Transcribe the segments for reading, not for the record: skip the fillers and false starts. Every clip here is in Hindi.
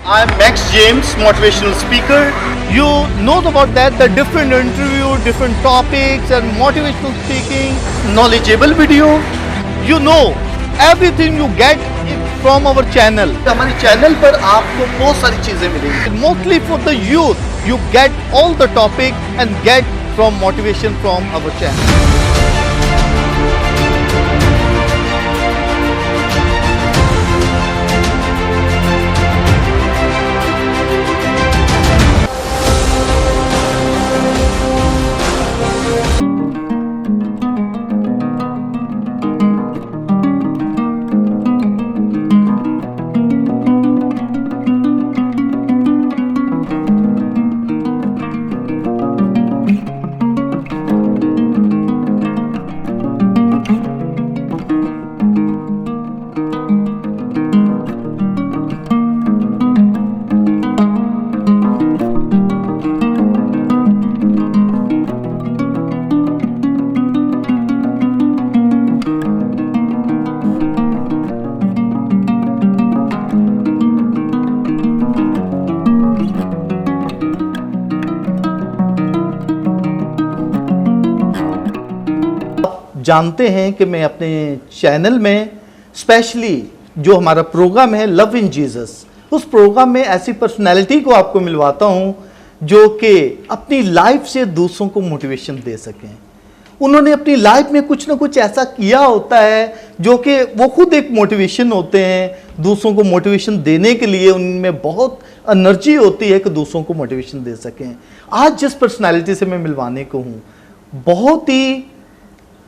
I'm Max James, motivational speaker. You know about that, the different interview, different topics and motivational speaking, knowledgeable video. You know everything you get from our channel. हमारे चैनल पर आपको बहुत सारी चीजें मिलेंगी. Mostly for the youth, you get all the topic and get from motivation from our channel. जानते हैं कि मैं अपने चैनल में स्पेशली जो हमारा प्रोग्राम है लव इन जीसस, उस प्रोग्राम में ऐसी पर्सनैलिटी को आपको मिलवाता हूं जो कि अपनी लाइफ से दूसरों को मोटिवेशन दे सकें। उन्होंने अपनी लाइफ में कुछ ना कुछ ऐसा किया होता है जो कि वो खुद एक मोटिवेशन होते हैं, दूसरों को मोटिवेशन देने के लिए उनमें बहुत एनर्जी होती है कि दूसरों को मोटिवेशन दे सकें। आज जिस पर्सनैलिटी से मैं मिलवाने को हूँ, बहुत ही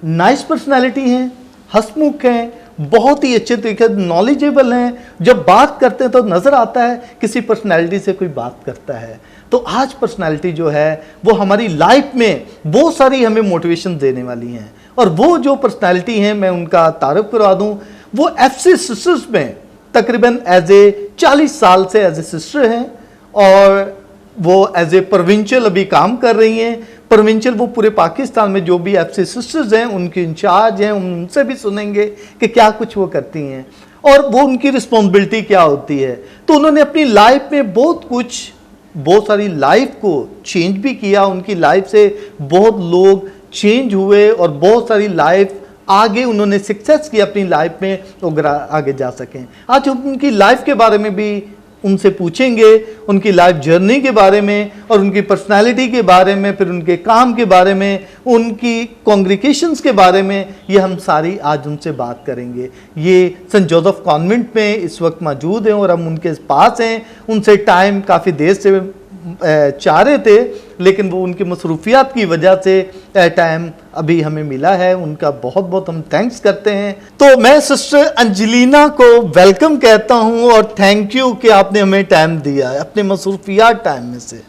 नाइस पर्सनालिटी हैं, हंसमुख हैं, बहुत ही अच्छे तरीके नॉलेजेबल हैं। जब बात करते हैं तो नज़र आता है किसी पर्सनालिटी से कोई बात करता है। तो आज पर्सनालिटी जो है वो हमारी लाइफ में बहुत सारी हमें मोटिवेशन देने वाली हैं। और वो जो पर्सनालिटी हैं मैं उनका तारुफ करवा दूं, वो FC सिस्टर्स में तकरीबन एज ए 40 साल से एज ए सिस्टर हैं और वो एज ए प्रोविंशियल अभी काम कर रही हैं। प्रोविंशियल वो पूरे पाकिस्तान में जो भी FC सिस्टर्स हैं उनके इंचार्ज हैं, उनसे भी सुनेंगे कि क्या कुछ वो करती हैं और वो उनकी रिस्पॉन्सिबिलिटी क्या होती है। तो उन्होंने अपनी लाइफ में बहुत सारी लाइफ को चेंज भी किया, उनकी लाइफ से बहुत लोग चेंज हुए और बहुत सारी लाइफ आगे उन्होंने सक्सेस किया अपनी लाइफ में, अगर आगे जा सकें। आज हम उनकी लाइफ के बारे में भी उनसे पूछेंगे, उनकी लाइफ जर्नी के बारे में और उनकी पर्सनालिटी के बारे में, फिर उनके काम के बारे में, उनकी कॉन्ग्रीगेशंस के बारे में, ये हम सारी आज उनसे बात करेंगे। ये सेंट जोसेफ कॉन्वेंट में इस वक्त मौजूद हैं और हम उनके पास हैं। उनसे टाइम काफ़ी देर से चाह रहे थे, लेकिन वो उनकी मसरूफियात की वजह से टाइम अभी हमें मिला है। उनका बहुत बहुत हम थैंक्स करते हैं। तो मैं सिस्टर अंजलिना को वेलकम कहता हूं और थैंक यू कि आपने हमें टाइम दिया है अपने मसरूफियात टाइम में से।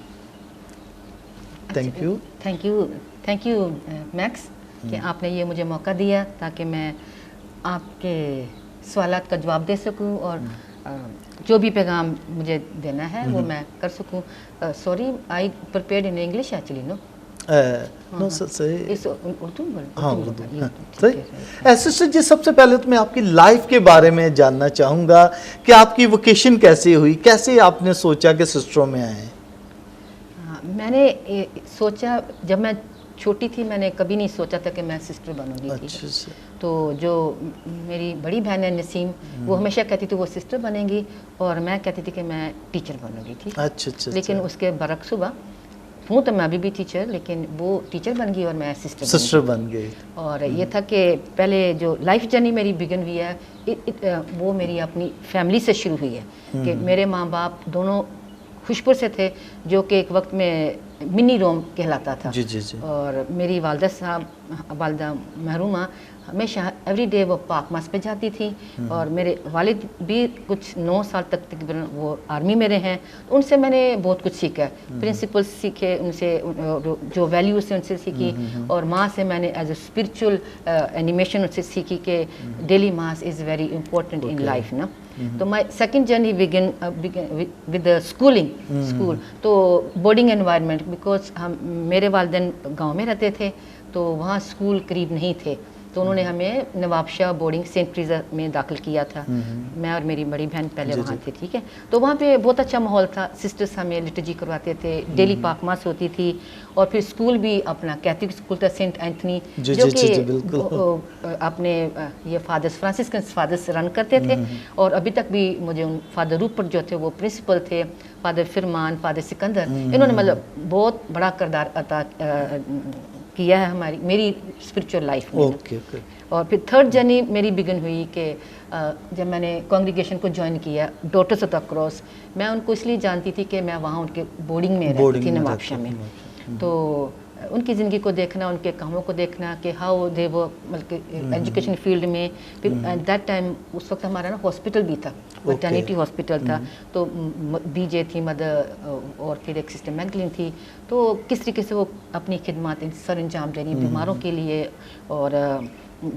थैंक यू मैक्स कि आपने ये मुझे मौका दिया ताकि मैं आपके सवालात का जवाब दे सकूं और जो भी पैगाम मुझे देना है वो मैं कर सकूं। Sorry, I prepared in English actually. No सही, इस उर्दू सही। सिस्टर जी, सबसे पहले तो मैं आपकी लाइफ के बारे में जानना चाहूँगा कि आपकी वोकेशन कैसे हुई, कैसे आपने सोचा कि सिस्टरों में आए? मैंने सोचा, जब मैं छोटी थी मैंने कभी नहीं सोचा था कि मैं सिस्टर बनूंगी। अच्छा। तो जो मेरी बड़ी बहन है नसीम, वो हमेशा कहती थी वो सिस्टर बनेंगी और मैं कहती थी कि मैं टीचर बनूंगी थी। अच्छा। लेकिन उसके बरक्स हुआ, हूँ तो मैं अभी भी टीचर, लेकिन वो टीचर बन गई और मैं सिस्टर बन गई। और ये था कि पहले जो लाइफ जर्नी मेरी बिगन हुई है वो मेरी अपनी फैमिली से शुरू हुई है कि मेरे माँ बाप दोनों खुशपुर से थे, जो कि एक वक्त में मिनी रोम कहलाता था। जी। और मेरी वालदा महरूमा हमेशा एवरी डे वो पाक मास पे जाती थी और मेरे वालिद भी कुछ 9 साल तक तकरीबन वो आर्मी में रहे हैं। तो उनसे मैंने बहुत कुछ सीखा, प्रिंसिपल्स सीखे उनसे, जो वैल्यूज हैं उनसे सीखी। और माँ से मैंने एज ए स्पिरिचुअल एनिमेशन उनसे सीखी कि daily mass is very important in life ना। तो my second journey begin with school. तो बोर्डिंग एनवायरनमेंट, बिकॉज हम मेरे वालिदैन गाँव में रहते थे तो वहाँ स्कूल करीब नहीं थे। तो उन्होंने हमें नवाबशाह बोर्डिंग सेंट ट्रीजा में दाखिल किया था। मैं और मेरी बड़ी बहन पहले वहाँ थे, ठीक है। तो वहाँ पे बहुत अच्छा माहौल था, सिस्टर्स हमें लिटर्जी करवाते थे, डेली पाक मास होती थी, और फिर स्कूल भी अपना कैथलिक स्कूल था सेंट एंथनी, जो कि अपने ये फादर्स फ्रांसिस्कन फादर्स रन करते थे, और अभी तक भी मुझे उन फादर रूपर्ट जो थे वो प्रिंसिपल थे, फादर फिरमान, फादर सिकंदर, इन्होंने मतलब बहुत बड़ा किरदार अता किया है हमारी मेरी स्पिरिचुअल लाइफ में। और फिर थर्ड जर्नी मेरी बिगिन हुई कि जब मैंने कांग्रीगेशन को ज्वाइन किया, डॉटर्स ऑफ द क्रॉस, मैं उनको इसलिए जानती थी कि मैं वहाँ उनके बोर्डिंग में रहती थी नवाबशाह में। तो उनकी ज़िंदगी को देखना, उनके कामों को देखना कि हाउ दे वो मतलब एजुकेशन फील्ड में, फिर एट दैट टाइम उस वक्त हमारा ना हॉस्पिटल भी था, मैटर्निटी हॉस्पिटल था, तो बीजे थी मदर, और फिर एक सिस्टर मैगलिन थी, तो किस तरीके से वो अपनी खिदमत सर अंजाम दे रही बीमारों के लिए, और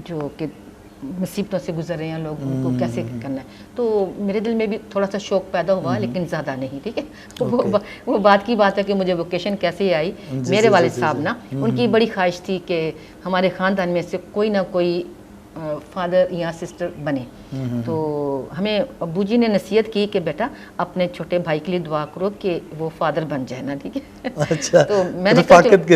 जो कि मुसीबतों से गुजर रहे हैं लोग, उनको कैसे करना है। तो मेरे दिल में भी थोड़ा सा शौक पैदा हुआ, लेकिन ज़्यादा नहीं, ठीक है। तो वो बात की बात है कि मुझे वोकेशन कैसे आई। मेरे वालिद साहब ना, उनकी बड़ी ख्वाहिश थी कि हमारे ख़ानदान में से कोई ना कोई फादर या सिस्टर बने। तो हमें अब्बू जी ने नसीहत की कि बेटा अपने छोटे भाई के लिए दुआ करो कि वो फादर बन जाए ना, ठीक है। अच्छा, तो मैंने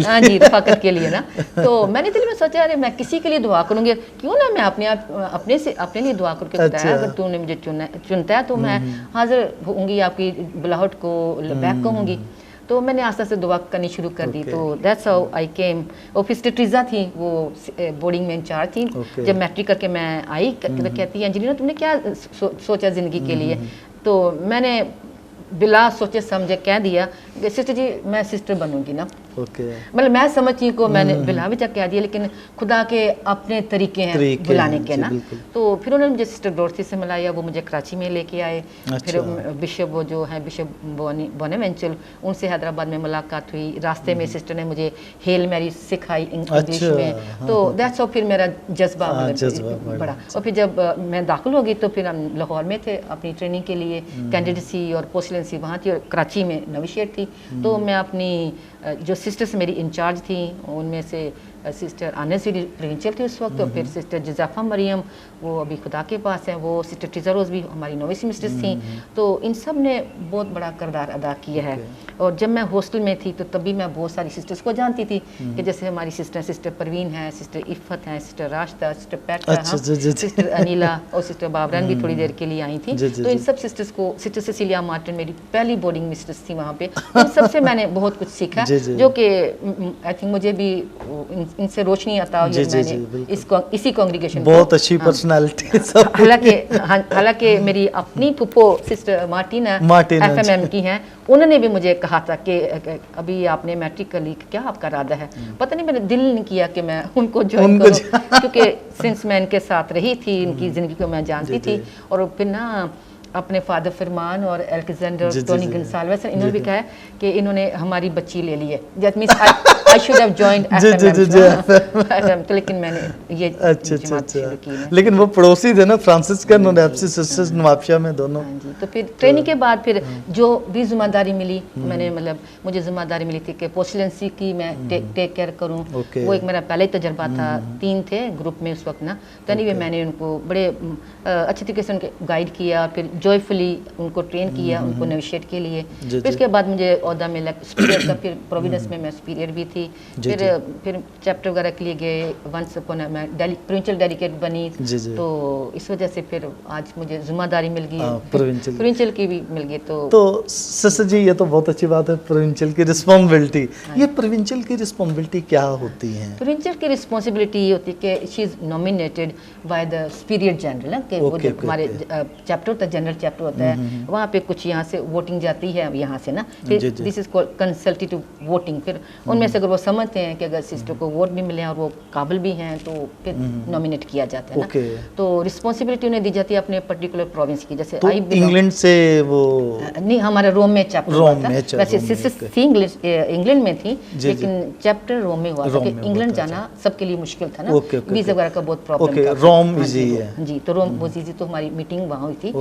हाँ जी, रफ़ाकत के लिए ना। तो मैंने दिल में सोचा अरे मैं किसी के लिए दुआ करूँगी, क्यों ना मैं अपने लिए दुआ करके बताया, अगर तूने मुझे चुनता है तो मैं हाजिर होंगी, आपकी बुलाहट को बैक कहूँगी। तो मैंने आस्ते से दुआ करनी शुरू कर दी। तो दैट्स हाउ आई केम। और फिर सिस्टर ट्रीजा थी, वो बोर्डिंग में इंचार्ज थी। जब मैट्रिक करके मैं आई, तो कहती है एंजेलिना तुमने क्या सोचा ज़िंदगी के लिए? तो मैंने बिला सोचे समझे कह दिया कि सिस्टर जी मैं सिस्टर बनूंगी ना। मतलब मैं समझी को मैंने बिला भी कह दिया, लेकिन खुदा के अपने तरीके हैं बुलाने के ना। तो फिर उन्होंने मुझे सिस्टर डॉर्थी से मिलाया, वो मुझे कराची में लेके आए। फिर बिशप वो जो है बिशप बोनेवेंचर, उनसे हैदराबाद में मुलाकात हुई। रास्ते में सिस्टर ने मुझे हेल मैरी सिखाई इंग्लिश में। तो दैट्स हाउ फिर मेरा जज्बा बढ़ा। और फिर जब मैं दाखिल हो गई तो फिर हम लाहौर में थे अपनी ट्रेनिंग के लिए, कैंडिडेटसी और पोस्टलेंसी वहाँ थी, और कराची में नविशिएट थी। तो मैं अपनी जो सिस्टर्स मेरी इंचार्ज थी उनमें से सिस्टर आनेसरी प्रिंचल थी उस वक्त, और फिर सिस्टर जजाफा मरियम वो अभी खुदा के पास हैं, वो सिस्टर टीजा रोज़ भी हमारी नोविस मिस्ट्रेस थी। तो इन सब ने बहुत बड़ा किरदार अदा किया है। और जब मैं हॉस्टल में थी तो तभी मैं बहुत सारी सिस्टर्स को जानती थी, कि जैसे हमारी सिस्टर परवीन है, सिस्टर इफ़त हैं, sister Rashda, sister Petra, sister Anila, और सिस्टर बाबरन भी थोड़ी देर के लिए आई थी। तो इन सब सिस्टर्स को, सिस्टर सिसिलिया मार्टिन मेरी पहली बोर्डिंग मिस्ट्रेस थी वहाँ पे, इन सबसे मैंने बहुत कुछ सीखा, जो कि आई थिंक मुझे भी इनसे रोशनी आता हुई मैंने इसी कांग्रीगेशन बहुत अच्छी पर्सनालिटी। हालांकि मेरी अपनी फुप्पो सिस्टर मार्टिना एफएमएम की हैं, उन्होंने भी मुझे कहा था कि अभी आपने मैट्रिक कर ली, क्या आपका इरादा है? पता नहीं, मैंने दिल नहीं किया कि मैं उनको ज्वाइन करूं, क्योंकि सिंस मैं इनके साथ रही थी, इनकी ज़िंदगी को मैं जानती थी। और फिर ना अपने फादर फरमान और एलेक्जेंडर टोनी गंसाल्वेस, इन्होंने भी कहा कि इन्होंने हमारी बच्ची ले ली है, that means I should have joined FMM. तो लेकिन मैंने ये जमात शुरू की है। लेकिन वो पड़ोसी थे ना, फ्रांसिस्कन और एब्सिस सिस्टर्स नवाबशाह में दोनों। हाँ जी। तो फिर ट्रेनिंग के बाद फिर जो भी जिम्मेदारी मिली, मैंने मतलब मुझे जिम्मेदारी मिली थी कि पोस्टलेंसी की मैं टेक केयर करूँ। वो एक मेरा पहले ही तजर्बा था, 3 थे ग्रुप में उस वक्त ना। तो एनीवे मैंने उनको बड़े अच्छे तरीके से उनके गाइड किया, फिर जॉयफुली उनको ट्रेन किया, उनको नेविगेट के लिए। फिर उसके बाद मुझे ओहदा मिला सुपीरियर का, फिर प्रोविडेंस में मैं सुपीरियर भी थी। फिर चैप्टर वगैरह के लिए गए, वंस अपॉन मैं प्रोविंशियल डेलीगेट बनी। तो इस वजह से फिर आज मुझे जिम्मेदारी मिल गई, प्रोविंशियल की भी मिल गई। तो सिस्टर जी ये तो बहुत अच्छी बात है, प्रोविंशियल की रिस्पॉन्सिबिलिटी। ये प्रोविंशियल की रिस्पॉन्सिबिलिटी क्या होती है? प्रोविंशियल की रिस्पॉन्सिबिलिटी ये होती है कि she is nominated by the superior general, कि वो जो हमारे चैप्टर होता है, जनरल चैप्टर होता है, वहाँ पे कुछ यहाँ से वोटिंग जाती है यहाँ से ना, फिर this is called consultative voting. फिर उनमें से अगर वो समझते हैं कि अगर सिस्टर को वोट भी मिले और वो काबिल भी हैं तो फिर नॉमिनेट किया जाता है ना। तो रिस्पॉन्सिबिलिटी उन्हें दी जाती है अपने पर्टिकुलर प्रोविंस की। जैसे इंग्लैंड से वो नहीं, हमारे रोम में चैप्टर हुआ था। वैसे सिस्टर थी इंग्लैंड में थी, लेकिन चैप्टर रोम में हुआ था। इंग्लैंड जाना सबके लिए मुश्किल था ना, वीजा वगैरह का बहुत प्रॉब्लम था। रोम इजी है जी, तो रोम बहुत इजी। तो हमारी मीटिंग वहाँ हुई थी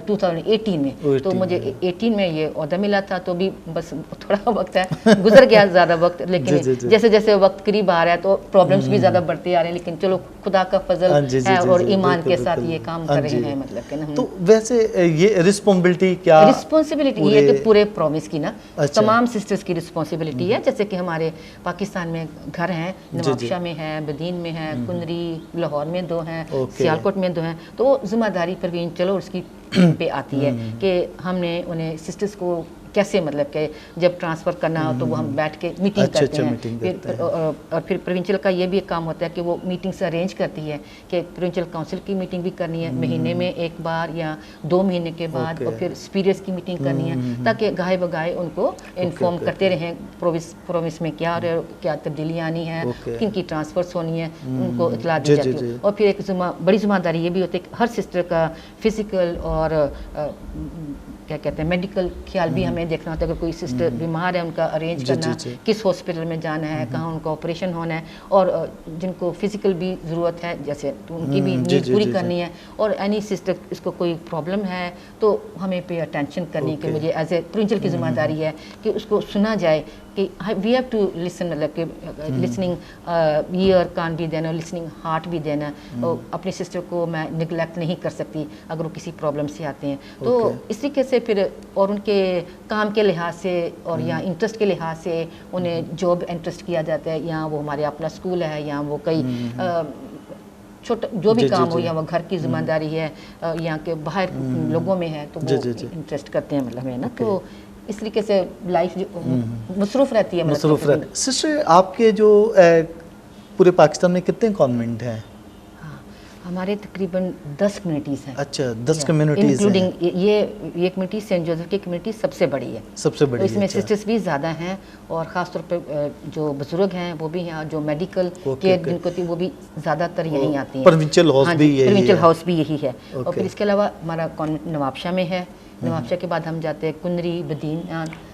2018 में। तो मुझे 18 में ये ओहदा मिला था, तो भी बस थोड़ा वक्त है गुजर गया, ज़्यादा वक्त, लेकिन जी। जैसे जैसे वक्त करीब आ रहा है तो प्रॉब्लम्स भी ज़्यादा बढ़ते आ रहे हैं, लेकिन चलो खुदा का फजल हाँ जी, जी, है जी, और जी, ईमान बिल्कुल, के साथ बिल्कुल। ये काम हाँ कर रहे जी। हैं, मतलब कि ना हम तो वैसे ये रिस्पॉन्सिबिलिटी क्या रिस्पॉन्सिबिलिटी ये तो पूरे प्रॉमिस की ना, अच्छा। तमाम सिस्टर्स की रिस्पॉन्सिबिलिटी है। जैसे कि हमारे पाकिस्तान में घर हैं, नवाबशाह में है, बदीन में है, कुंदरी लाहौर में 2 हैं, ओके। सियालकोट में 2 हैं। तो वो जिम्मेदारी परवीन चलो उसकी पे आती है कि हमने उन्हें सिस्टर्स को कैसे, मतलब कि जब ट्रांसफ़र करना हो तो वो हम बैठ के मीटिंग अच्छा, करते अच्छा, हैं। मीटिंग फिर करते हैं। और फिर प्रोविंशियल का ये भी एक काम होता है कि वो मीटिंग्स अरेंज करती है कि प्रोविंशियल काउंसिल की मीटिंग भी करनी है महीने में एक बार या 2 महीने के बाद, ओके। और फिर स्पीरियड्स की मीटिंग करनी है, ताकि गाहे बगाहे उनको इन्फॉर्म ओके, करते रहें प्रोविंस में क्या क्या तब्दीलियाँ आनी है, ओके। किन की ट्रांसफ़र्स होनी है, उनको इतला दी जी, जाती जी, है। जी। और फिर एक बड़ी जिम्मेदारी ये भी होती है कि हर सिस्टर का फिजिकल और क्या कहते हैं मेडिकल ख्याल भी हमें देखना होता है। अगर कोई सिस्टर बीमार है, उनका अरेंज जी, करना, जी, जी। किस हॉस्पिटल में जाना है, कहाँ उनका ऑपरेशन होना है, और जिनको फिजिकल भी ज़रूरत है जैसे, तो उनकी भी जी, नीड जी, पूरी जी, जी। करनी है। और एनी सिस्टर इसको कोई प्रॉब्लम है तो हमें पे अटेंशन करनी कि ओके। मुझे एज ए प्रिंसिपल की जिम्मेदारी है कि उसको सुना जाए कि वी हैव टू लिसन, मतलब कि लिसनिंग ईयर कान भी देना, लिसनिंग हार्ट भी देना। और अपनी सिस्टर को मैं निगलेक्ट नहीं कर सकती अगर वो किसी प्रॉब्लम से आते हैं। तो इस तरीके से फिर, और उनके काम के लिहाज से और या इंटरेस्ट के लिहाज से उन्हें जॉब इंटरेस्ट किया जाता है, या वो हमारे अपना स्कूल है, या वो कई छोटा जो भी जी, काम जी, हो, जी। या वो घर की जिम्मेदारी है या के बाहर लोगों में है, तो जी, वो जी, जी। इंटरेस्ट करते हैं, मतलब है ना। तो इस तरीके से लाइफ मसरूफ़ रहती है, मसरूफ मतलब रहते। सिस्टर, आपके जो पूरे पाकिस्तान में कितने कॉन्वेंट हैं? हाँ, हमारे तकरीबन 10 कम्युनिटीज़ हैं। अच्छा, 10 कम्युनिटीज़ हैं। इंक्लूडिंग ये कम्युनिटी सेंट जोसेफ की कम्युनिटी सबसे बड़ी है। सबसे तो बड़ी इसमें अच्छा। सिस्टर्स भी ज़्यादा हैं, और ख़ास तौर पे जो बुजुर्ग हैं वो भी हैं, जो मेडिकल ओके, केयर ओके। जिनको थी वो भी ज़्यादातर यहीं आती हैं। प्रोविंशियल हाउस हाँ भी जी, यही प्रोविंशियल है। हाउस भी यही है। और ओके। फिर इसके अलावा हमारा कॉन्वेंट नवाबशाह में है। नवाबशाह के बाद हम जाते हैं कुंदरी, बदीन,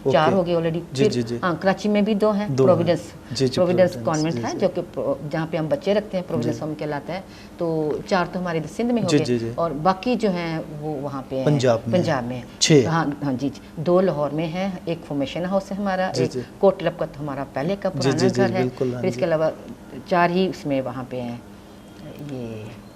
4 हो गए ऑलरेडी। जी, जी, जी। हाँ, कराची में भी 2 हैं। 2 हैं। प्रोविडेंस जी, जी, प्रोविडेंस प्रोविडेंस, कॉन्वेंट जी, है, जी। जो कि जहाँ पे हम बच्चे रखते हैं, प्रोविडेंस होम कहलाता है। तो 4 तो हमारे सिंध में हो जी, जी, गए, जी। और बाकी जो हैं वो वहाँ पे हैं पंजाब में। हैं। 6। हाँ हाँ जी, 2 लाहौर में है, एक फॉर्मेशन हाउस है हमारा, जी, एक जी। कोट लपकत हमारा पहले का जी, पुराना जी, जी, घर है। बिल्कुल, हाँ फिर इसके जी। अलावा 4 ही उसमें वहाँ पे हैं, ये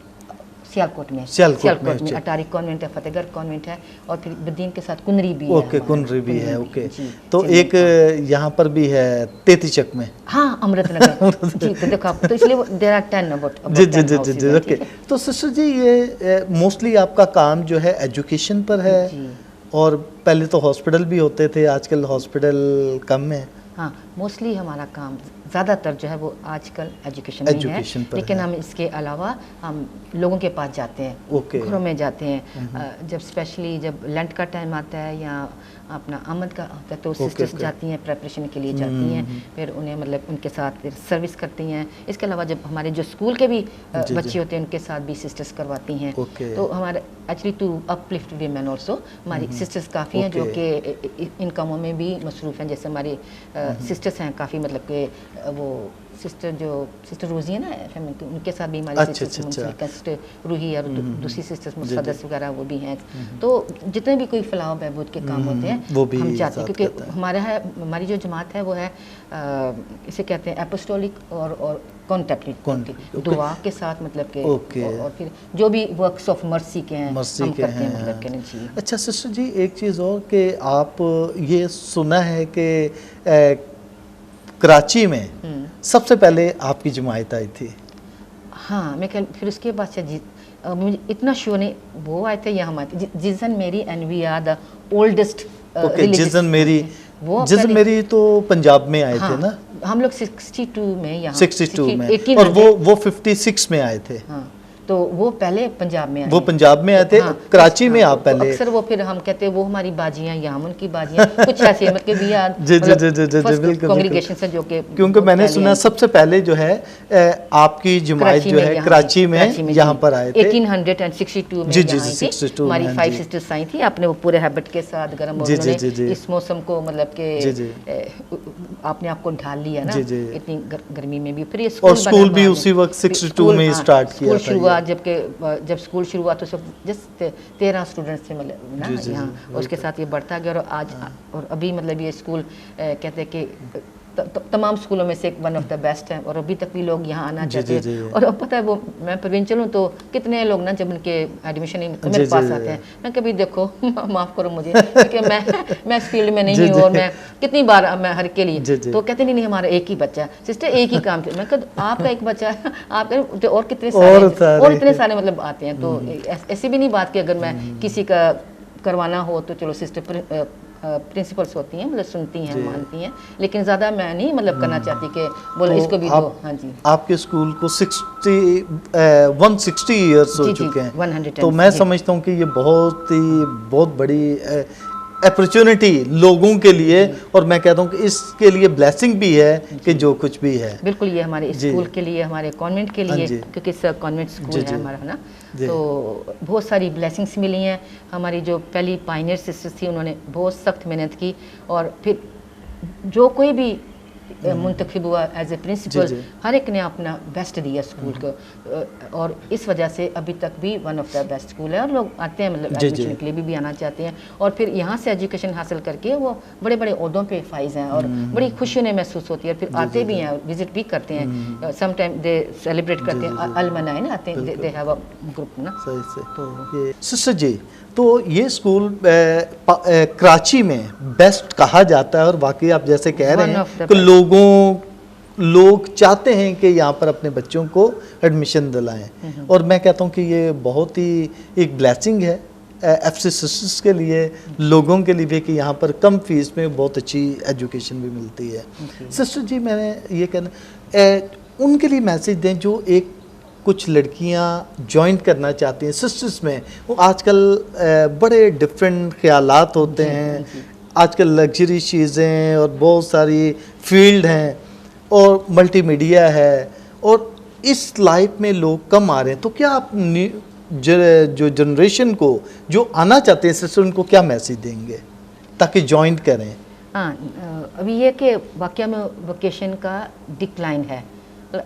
सियालकोट में सियालकोट में, अटारी कॉन्वेंट है, फतेहगढ़ कॉन्वेंट है, और फिर बदीन के साथ कुंदरी भी है ओके, हमारा, कुनरी भी है। कुनरी ओके। जी, तो सिंध एक में। यहाँ पर भी है तेतीचक में। हाँ, अमृतनगर जी। तो देखो आप, तो इसलिए देयर आर 10 अबाउट जी, जी, 10 जी, जी, houses जी, हैं, ओके। ठीक है? तो सिस्टर जी, ये मोस्टली आपका काम जो है एजुकेशन पर है, जी। और पहले तो हॉस्पिटल भी होते थे, आजकल हॉस्पिटल कम है। हाँ, मोस्टली हमारा काम ज़्यादातर जो है वो आजकल एजुकेशन में है, एजुकेशन पर लेकिन है। हम इसके अलावा हम लोगों के पास जाते हैं, ओके। घरों में जाते हैं। जब स्पेशली जब लंच का टाइम आता है या अपना आमद का होता है, तो सिस्टर्स ओके। जाती हैं, प्रेपरेशन के लिए जाती हैं, फिर उन्हें मतलब उनके साथ फिर सर्विस करती हैं। इसके अलावा जब हमारे जो स्कूल के भी जी, बच्चे जी। होते हैं, उनके साथ भी सिस्टर्स करवाती हैं। ओके। तो हमारे actually to uplift women also, हमारी सिस्टर्स काफ़ी हैं जो कि इन कामों में भी मसरूफ़ हैं। जैसे हमारी सिस्टर्स हैं काफ़ी, मतलब कि वो सिस्टर रोजी है ना, उनके साथ भी हमारी अच्छा, सिस्टर्स, अच्छा। सिस्टर रूही और दूसरी सिस्टर्स मुसद्दस वगैरह वो भी हैं। तो जितने भी कोई फलाह बहबूद के काम होते हैं वो भी हम चाहते हैं, साथ क्योंकि करते हैं। हमारी जो जमात है वो है इसे कहते हैं एपोस्टोलिक और कॉन्टेम्पलेटिव, दुआ के साथ, मतलब कि ओके। और फिर जो भी वर्क्स ऑफ मर्सी के हैं मर्सी हम के करते हैं, हैं। मतलब कि ना जी। अच्छा सिस्टर जी, एक चीज़ और कि आप ये सुना है कि कराची में सबसे पहले आपकी जमायत आई थी। हाँ, मैं कल फिर उसके बाद से मुझे इतना श्योर नहीं, वो आए थे या हम आए थे, जिसन Mary and we are the oldest okay, जिसन वो मेरी तो पंजाब में आए थे ना, हम लोग 62 में यहाँ 62 में, 1800 और वो 56 में आए थे। हाँ, तो वो पहले पंजाब में आए, वो पंजाब में आए थे। हाँ, कराची में हाँ, आप पहले, अक्सर वो फिर हम कहते हैं वो हमारी बाजियाँ या हम उनकी बाजियाँ कुछ ऐसे, मतलब भी याद जी, जी, जी, जी, जी, बिल्कुल, कांग्रीगेशन से, जो कि क्योंकि मैंने सुना सबसे पहले जो है आपकी जमायत जो है कराची में यहाँ पर आए थे 1862 में। जी, जी, यहाँ आई थी। 62 हमारी में, 5 जी। सिस्टर्स आई थी, आपने वो पूरे हैबिट के साथ गर्म, और जी, जी, जी, जी। उन्होंने इस मौसम को मतलब जी, जी। के आपने आपको ढाल लिया ना, जी, जी। इतनी गर्मी में भी। फिर और स्कूल भी उसी वक्त 62 में स्टार्ट किया था। स्कूल शुरुआत जब स्कूल शुरू हुआ तो सब जस्ट 13 स्टूडेंट्स थे, मतलब ना यहाँ, उसके साथ ये बढ़ता गया, और आज और अभी मतलब ये स्कूल कहते हैं कि तमाम स्कूलों में से एक वन ऑफ द बेस्ट है, और अभी तक भी लोग यहाँ आना जी, चाहते जी, हैं। जी। और अब पता है वो मैं प्रोविंशियल हूँ तो कितने लोग ना जब उनके एडमिशन नहीं तो मेरे जी, पास जी, आते जी। हैं, मैं कभी देखो माफ़ करो मुझे क्योंकि मैं इस फील्ड में जी, नहीं हूँ, जी। और मैं कितनी बार मैं हर के लिए जी, जी। तो कहते नहीं हमारा एक ही बच्चा है सिस्टर, एक ही काम मैं कहता आपका एक बच्चा है आपका और कितने और सारे सारे। और इतने सारे मतलब आते हैं। तो ऐसी भी नहीं बात कि अगर मैं किसी का करवाना हो तो चलो सिस्टर प्रिंसिपल्स होती हैं, मतलब सुनती हैं, जी। मानती हैं, लेकिन ज़्यादा मैं नहीं मतलब करना चाहती कि बोलो इसको भी दो। हाँ जी आपके स्कूल को 160 ईयर्स हो जी, जी, चुके हैं, 110 तो मैं जी। समझता हूँ कि ये बहुत बड़ी अपॉर्चुनिटी लोगों के लिए, और मैं कहता हूँ कि इसके लिए ब्लेसिंग भी है कि जो कुछ भी है। बिल्कुल ये हमारे जी। स्कूल के लिए, हमारे कॉन्वेंट के हाँ लिए, जी। क्योंकि कॉन्वेंट स्कूल जी, है जी। हमारा, है ना। जी। तो बहुत सारी ब्लेसिंग्स मिली हैं। हमारी जो पहली पायनियर सिस्टर्स थी उन्होंने बहुत सख्त मेहनत की, और फिर जो कोई भी मुंतखब हुआ एज ए प्रिंसिपल, जी। हर एक ने अपना बेस्ट दिया स्कूल को, और इस वजह से अभी तक भी one of the best school है, और लोग आते हैं मतलब जी, एडमिशन जी। के लिए भी आना चाहते हैं, और फिर यहाँ से एजुकेशन हासिल करके वो बड़े बड़े ओहदों पे फाइज हैं, और बड़ी खुशी उन्हें महसूस होती है, और फिर आते भी हैं, विजिट भी करते हैं, सम टाइम दे सेलिब्रेट करते हैं, अलमनाई ना आते हैं, दे हैव अ ग्रुप ना। सही से। तो ये सिस्टर जी, तो ये स्कूल कराची में बेस्ट कहा जाता है, और वाकई आप जैसे कह रहे One हैं of the कि best. लोग चाहते हैं कि यहाँ पर अपने बच्चों को एडमिशन दिलाएं, और मैं कहता हूँ कि ये बहुत ही एक ब्लेसिंग है एफसी सिस्टर्स के लिए, लोगों के लिए भी, कि यहाँ पर कम फीस में बहुत अच्छी एजुकेशन भी मिलती है। सिस्टर जी, मैंने ये कहना उनके लिए मैसेज दें जो एक कुछ लड़कियां ज्वाइन करना चाहती हैं सिस्टर्स में। वो आजकल बड़े डिफरेंट ख्यालात होते हैं, आजकल लग्जरी चीज़ें और बहुत सारी फील्ड हैं और मल्टीमीडिया है, और इस लाइफ में लोग कम आ रहे हैं, तो क्या आप जो जनरेशन को जो आना चाहते हैं सिस्टर, उनको क्या मैसेज देंगे ताकि ज्वाइन करें? हाँ, अभी ये कि वाकई में वोकेशन का डिक्लाइन है,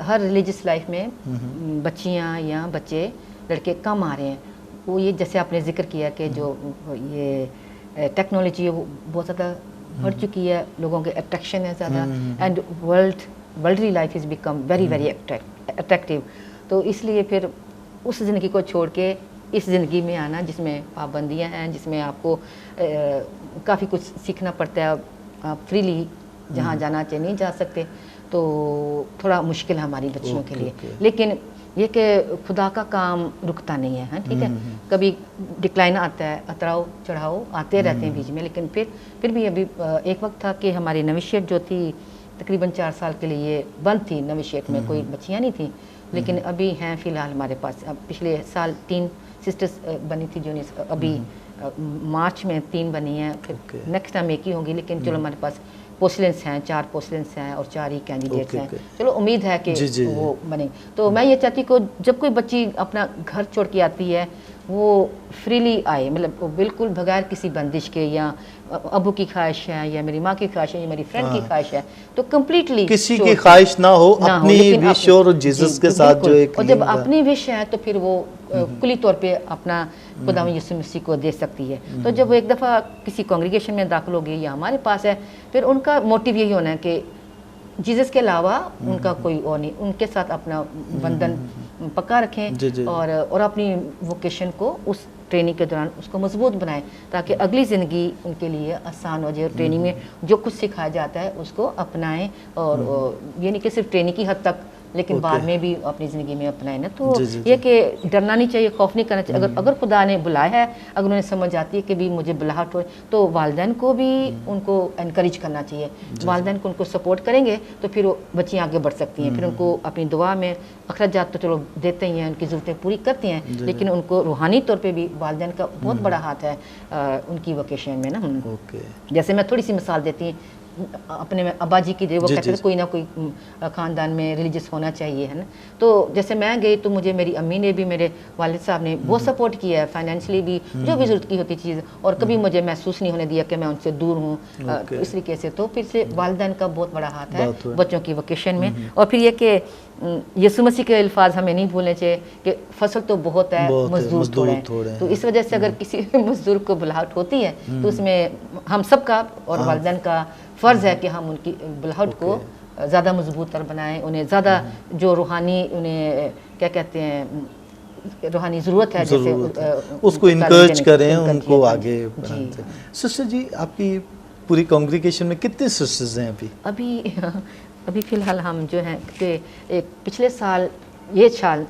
हर रिलीजियस लाइफ में बच्चियाँ या बच्चे लड़के कम आ रहे हैं। वो ये जैसे आपने जिक्र किया कि जो ये टेक्नोलॉजी है वो बहुत ज़्यादा बढ़ चुकी है, लोगों के अट्रैक्शन है ज़्यादा, and worldly life is become very very attractive. तो इसलिए फिर उस ज़िंदगी को छोड़ के इस ज़िंदगी में आना जिसमें पाबंदियाँ हैं, जिसमें आपको काफ़ी कुछ सीखना पड़ता है, आप फ्रीली जहाँ जाना चाहिए नहीं जा सकते, तो थोड़ा मुश्किल है हमारी बच्चियों के लिए। लेकिन ये कि खुदा का काम रुकता नहीं है, ठीक है, कभी डिक्लाइन आता है, अतराव चढ़ाओ आते रहते हैं बीच में, लेकिन फिर भी अभी एक वक्त था कि हमारी नविशियत जो थी तकरीबन 4 साल के लिए बंद थी, नविशियत में कोई बच्चियाँ नहीं थी, लेकिन अभी हैं फ़िलहाल हमारे पास। अब पिछले साल 3 सिस्टर्स बनी थी जूनियर, अभी मार्च में 3 बनी हैं, फिर नेक्स्ट टाइम 1 ही होंगी, लेकिन चलो हमारे पास पोस्टलेंस हैं, 4 पोस्टलेंस हैं और 4 ही कैंडिडेट्स हैं। चलो उम्मीद है कि वो बने। तो मैं ये चाहती को जब कोई बच्ची अपना घर छोड़ के आती है वो फ्रीली आए, मतलब वो बिल्कुल बगैर किसी बंदिश के, या अबू की ख्वाहिश है या मेरी माँ की ख्वाहिश है या मेरी फ्रेंड की ख्वाहिश है, तो कम्प्लीटली किसी की ख्वाहिश ना हो, अपनी विश और जीसस के साथ जो एक, और जब अपनी विश है तो फिर वो कुली तौर पे अपना खुदा यीशु मसीह को दे सकती है। तो जब वो एक दफ़ा किसी कांग्रेगेशन में दाखिल हो गई या हमारे पास है, फिर उनका मोटिव यही होना है कि जीसस के अलावा उनका कोई और नहीं, उनके साथ अपना बंधन पक्का रखें और अपनी वोकेशन को उस ट्रेनिंग के दौरान उसको मजबूत बनाएं, ताकि अगली ज़िंदगी उनके लिए आसान हो जाए। और ट्रेनिंग में जो कुछ सिखाया जाता है उसको अपनाएं, और ये नहीं कि सिर्फ ट्रेनिंग की हद तक, लेकिन बाद में भी अपनी ज़िंदगी में अपनाएं ना। तो ये कि डरना नहीं चाहिए, खौफ नहीं करना चाहिए। अगर खुदा ने बुलाया है, अगर उन्हें समझ आती है कि भी मुझे बुलाहट हो, तो वालिदैन को भी उनको इनकरेज करना चाहिए। वालिदैन को उनको सपोर्ट करेंगे तो फिर वो बच्चियाँ आगे बढ़ सकती हैं। फिर उनको अपनी दुआ में अखराजात तो चलो देते ही हैं, उनकी ज़रूरतें पूरी करती हैं, लेकिन उनको रूहानी तौर पर भी वालिदैन का बहुत बड़ा हाथ है उनकी वोकेशन में ना। जैसे मैं थोड़ी सी मिसाल देती हूँ अपने में अब्बा जी की, वो कहते थे कोई ना कोई ख़ानदान में रिलीजियस होना चाहिए, है ना। तो जैसे मैं गई तो मुझे मेरी अम्मी ने भी, मेरे वालिद साहब ने बहुत सपोर्ट किया है, फाइनेंशियली भी, जो भी ज़रूरत की होती चीज़, और कभी मुझे महसूस नहीं होने दिया कि मैं उनसे दूर हूँ। इस तरीके से तो फिर से वालिदैन का बहुत बड़ा हाथ है बच्चों की वोकेशन में। और फिर ये कि यीशु मसीह के अल्फाज हमें नहीं भूलने चाहिए कि फसल तो बहुत है, मजदूर थोड़े हैं। तो इस वजह से अगर किसी मजदूर को बुलाहट होती है तो उसमें हम सब का और वालिदैन का फ़र्ज़ है कि हम उनकी बुलाहट को ज़्यादा मजबूत तर बनाएं, उन्हें ज़्यादा जो रूहानी उन्हें क्या कहते हैं रूहानी ज़रूरत है जैसे उसको इनकरेज करें, encourage उनको किया आगे जी। बढ़ाते हैं। सिस्टर जी, आपकी पूरी कांग्रीगेशन में कितने सिस्टर्स हैं अभी? अभी फ़िलहाल हम जो हैं कि एक पिछले साल ये साल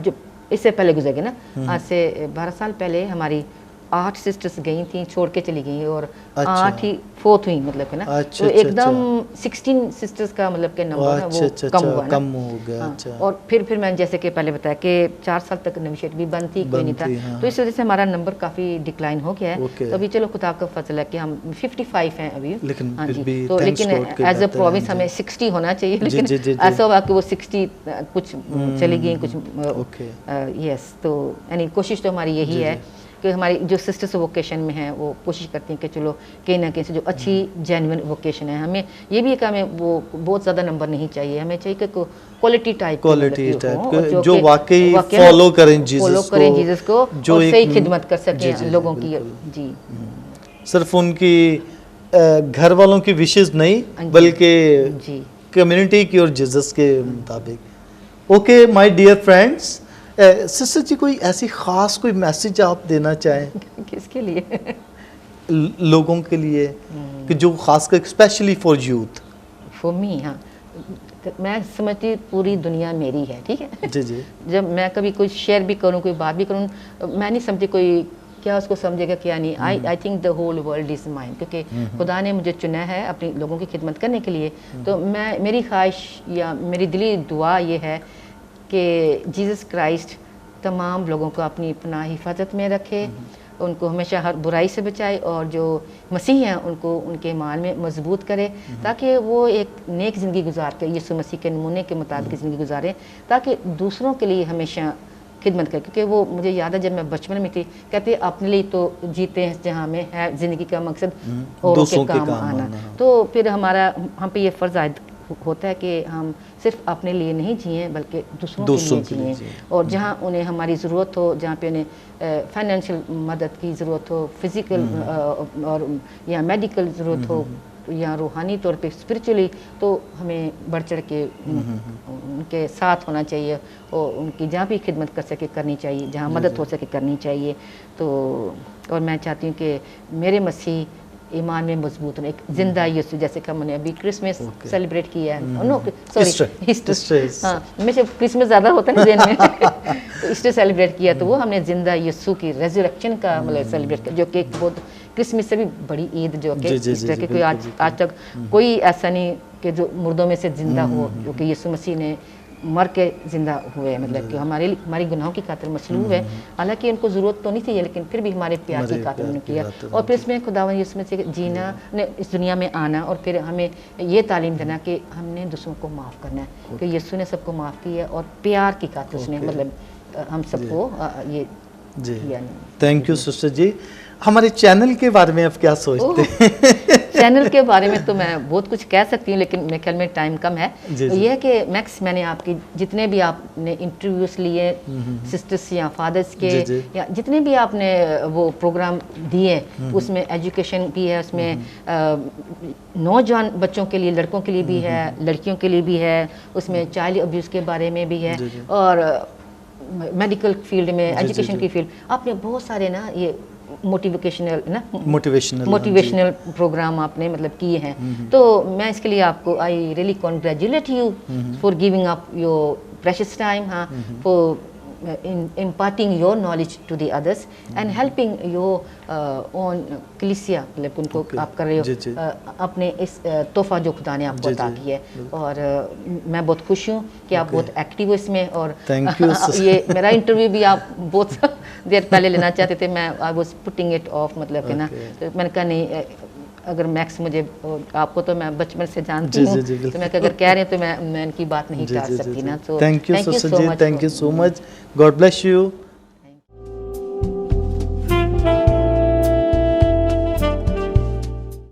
जो इससे पहले गुजर गए ना, आज से 12 साल पहले हमारी 8 सिस्टर्स गई थी, छोड़ के चली गई और अच्छा। 8 ही 4th हुई मतलब कि ना। अच्छा, तो अच्छा, एकदम 16 सिस्टर्स का मतलब के नंबर है वो अच्छा, कम हुआ ना। कम हो गया। हाँ, अच्छा। और फिर मैंने जैसे कि पहले बताया कि 4 साल तक नविशेट भी बंद थी, कोई नहीं बंद थी, था। हाँ। तो इस वजह से हमारा नंबर काफ़ी डिक्लाइन हो गया है। ओके। तो अभी चलो खुदा का फजल है कि हम 55 हैं अभी। लेकिन हाँ फिर जी। भी तो thanks लेकिन God के एज अ बेहतर है, प्रोविंस जी। हमें 60 होना चाहिए, जी, लेकिन जी, जी, जी। ऐसा हुआ कि वो 60 कुछ चली गई कुछ। ओके। यस, तो यानी कोशिश तो हमारी यही जी, है जी। कि हमारी जो सिस्टर्स वोकेशन में हैं वो कोशिश करती हैं कि चलो कहीं ना कहीं से जो अच्छी जेन्युइन वोकेशन है, हमें ये भी है कि हमें वो बहुत ज़्यादा नंबर नहीं चाहिए, हमें चाहिए कि क्वालिटी टाइप जो वाकई फॉलो करें जीसस को जो और एक सही खिदमत कर जी, सकें जी, लोगों की। बिल्कुल। जी सिर्फ उनकी घर वालों की विशेस नहीं, जी। बल्कि जी कम्युनिटी की और जीसस के मुताबिक। Okay my dear friends, sister ji कोई ऐसी ख़ास कोई मैसेज आप देना चाहें किसके लिए? लोगों के लिए कि जो खासकर specially for youth? For me, हाँ, मैं समझती पूरी दुनिया मेरी है, ठीक है। जी जी। जब मैं कभी कोई शेयर भी करूँ, कोई बात भी करूँ, मैं नहीं समझती कोई क्या उसको समझेगा क्या नहीं। I think the whole world is mine, क्योंकि खुदा ने मुझे चुना है अपनी लोगों की खिदमत करने के लिए। तो मेरी ख्वाहिश या मेरी दिली दुआ ये है कि जीसस क्राइस्ट तमाम लोगों को अपनी पनाह हिफाजत में रखे, उनको हमेशा हर बुराई से बचाए और जो मसीह हैं उनको उनके ईमान में मजबूत करे, ताकि वो एक नेक ज़िंदगी गुजार के यीशु मसीह के नमूने के मुताबिक ज़िंदगी गुजारें, ताकि दूसरों के लिए हमेशा खिदमत करें। क्योंकि वो मुझे याद है जब मैं बचपन में थी, कहते अपने लिए तो जीते हैं जहाँ में है ज़िंदगी का मकसद औरों के काम आना। तो फिर हम पे ये फ़र्ज़ आयद होता है कि हम सिर्फ अपने लिए नहीं जिए बल्कि दूसरों के लिए जिए। और जहाँ उन्हें हमारी ज़रूरत हो, जहाँ पे उन्हें फाइनेंशियल मदद की ज़रूरत हो, फिज़िकल और या मेडिकल ज़रूरत हो या रूहानी तौर पे स्पिरिचुअली, तो हमें बढ़ चढ़ के उनके साथ होना चाहिए और उनकी जहाँ भी खिदमत कर सके करनी चाहिए, जहाँ मदद हो सके करनी चाहिए। तो और मैं चाहती हूँ कि मेरे मसीह ईमान में मजबूत होने, एक जिंदा यीशु, जैसे कि हमने अभी क्रिसमस सेलिब्रेट किया है, नो सॉरी ईस्टर, हाँ मुझे क्रिसमस ज़्यादा होता है दिन में तो ईस्टर सेलिब्रेट किया, तो वो हमने जिंदा यीशु की रेजरेक्शन का मतलब सेलिब्रेट किया, जो कि एक बहुत क्रिसमस से भी बड़ी ईद जो कि ईस्टर की कोई आज तक कोई ऐसा नहीं कि जो मुर्दों में से जिंदा हो, जो कि यीशु मसीह ने मर के जिंदा हुए, मतलब कि हमारी गुनाहों की खातिर मसलूब है। हालांकि उनको ज़रूरत तो नहीं थी, लेकिन फिर भी हमारे प्यार की खातिर उन्होंने किया। और फिर इसमें खुदावन यीशु मसीह जीना ने इस दुनिया में आना और फिर हमें ये तालीम देना कि हमने दूसरों को माफ़ करना है, कि यीशु ने सबको माफ़ किया और प्यार की खातिर उसने मतलब हम सबको ये किया। थैंक यू सिस्टर जी। हमारे चैनल के बारे में आप क्या सोचते हैं? चैनल के बारे में तो मैं बहुत कुछ कह सकती हूँ, लेकिन मेरे ख्याल में टाइम कम है। तो ये है कि मैक्स मैंने आपकी जितने भी आपने इंटरव्यूज़ लिए सिस्टर्स या फादर्स के या जितने भी आपने वो प्रोग्राम दिए, उसमें एजुकेशन भी है, उसमें नौजवान बच्चों के लिए, लड़कों के लिए भी है, लड़कियों के लिए भी है, उसमें चाइल्ड अब्यूज़ के बारे में भी है और मेडिकल फील्ड में, एजुकेशन की फील्ड, आपने बहुत सारे ना ये मोटिवेशनल प्रोग्राम आपने मतलब किए हैं। तो मैं इसके लिए आपको I really congratulate you for giving up your precious time, हाँ, for imparting your knowledge to the others and helping your own कलीसिया, मतलब उनको आप कर रहे हो अपने इस तोहफा जो खुदा ने आपको अता किया है। और मैं बहुत खुश हूँ कि आप बहुत एक्टिव हो इसमें। और ये मेरा इंटरव्यू भी आप बहुत देर पहले लेना चाहते थे, मैं I was putting it of, मतलब कि ना, तो मैंने कहा नहीं, अगर मैक्स मुझे आपको तो मैं बचपन से जानती हूँ, तो मैं अगर कह रहे हैं तो मैं इनकी बात नहीं टाल सकती ना। तो thank you so much, thank you so much, God bless you.